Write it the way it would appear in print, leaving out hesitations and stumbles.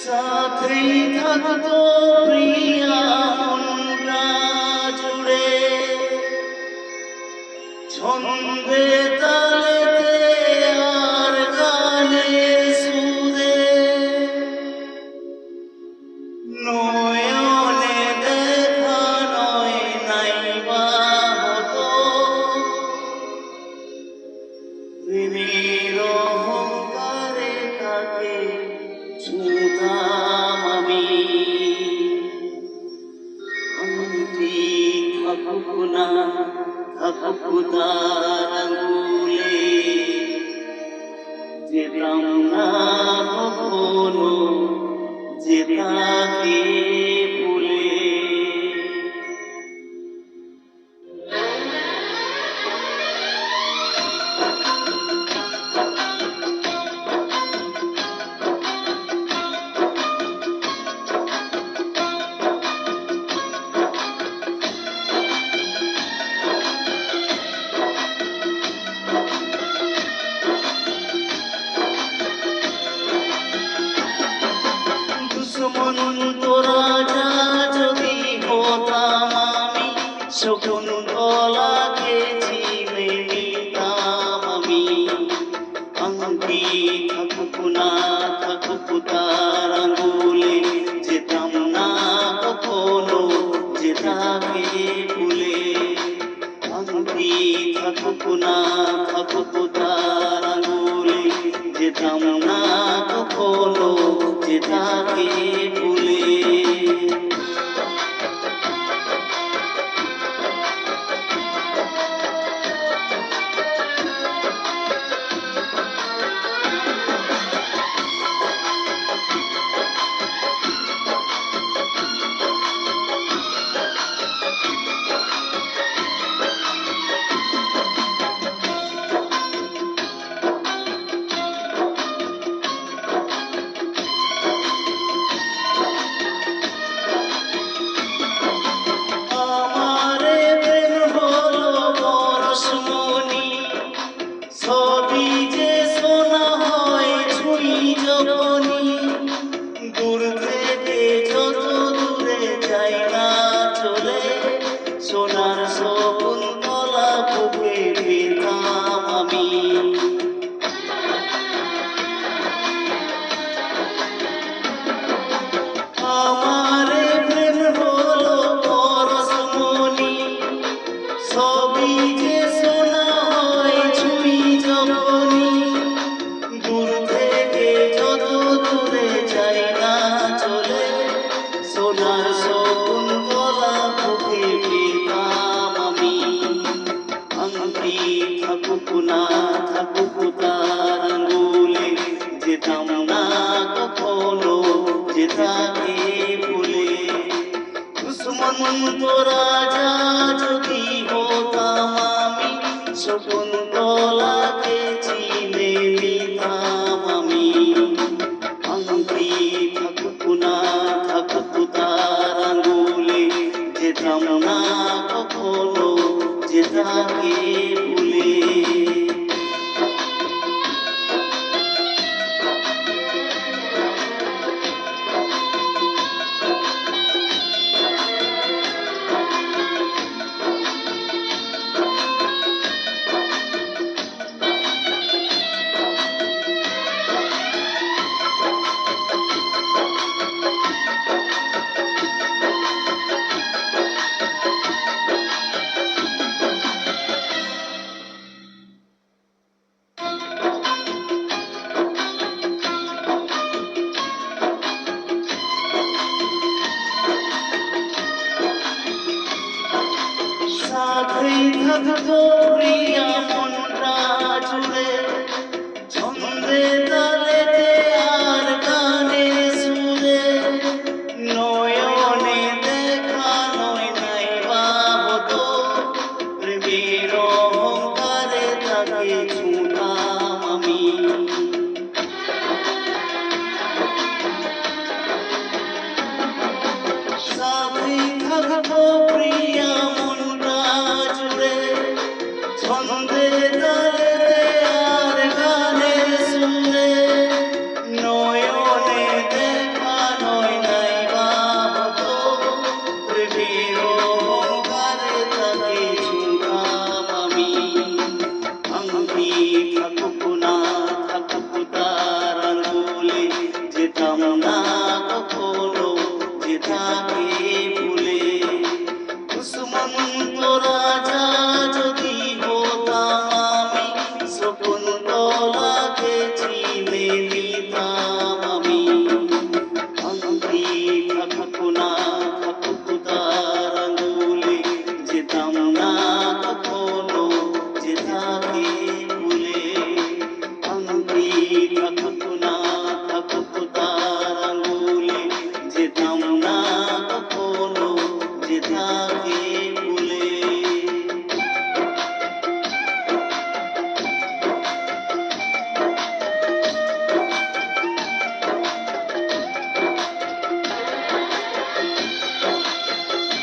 সাথেই থাকতো প্রিয়া মনটা জুড়ে, ছন্দে তালেতে আর গানের সুরে, নয়নে দেখা নয় নাইবা হতো, প্রেমের অহংকারে তাকে ছুঁতাম আমি। আংটি থাকুক না থাকুক তার আঙুলে, যেতাম না কখনো যে তাকে ভুলে। দুশ্মন তোরা যা যদি হতাম আমি, শকুন্তলাকে চিনে নিতাম আমি। আংটি থাকুক না থাকুক তার আঙুলে, যেতাম না কখনো যে তাকে ভুলে। আংটি থাকুক না থাকুক তার আঙুলে, যেতাম না কখনো যে তাকে ভুলে। সবই যে শোনা হয় ছুঁই যখনই, দূর থেকে যত দূরে যাই না চলে, সোনার শকুন্তলা বুকে পেতাম আমি। আমার প্রেম হলো পরশমণি, সবই যে শোনা হয় ছুঁই যখনই, দূর থেকে যত দূরে যাই না চলে, সোনার শকুন্তলা বুকে পেতাম আমি। আংটি থাকুক না থাকুক তার আঙুলে, যেতাম না কখনো যে তাকে ভুলে। দুশ্মন তোরা যা যদি হতাম আমি, শকুন্তলাকে চিনে নিতাম আমি। আংটি থাকুক না থাকুক তার আঙুলে, যেতাম না কখনো যে তাকে ভুলে। সাথেই থাকতো প্রিয়া মনটা জুড়ে, ছন্দে তালেতে আর গানের সুরে, নয়নে দেখা নয় নাইবা হতো, প্রেমের অহংকারে তাকে ছুঁতাম আমি। সাথেই থাকতো প্রিয়া মনটা জুড়ে, থাকুক না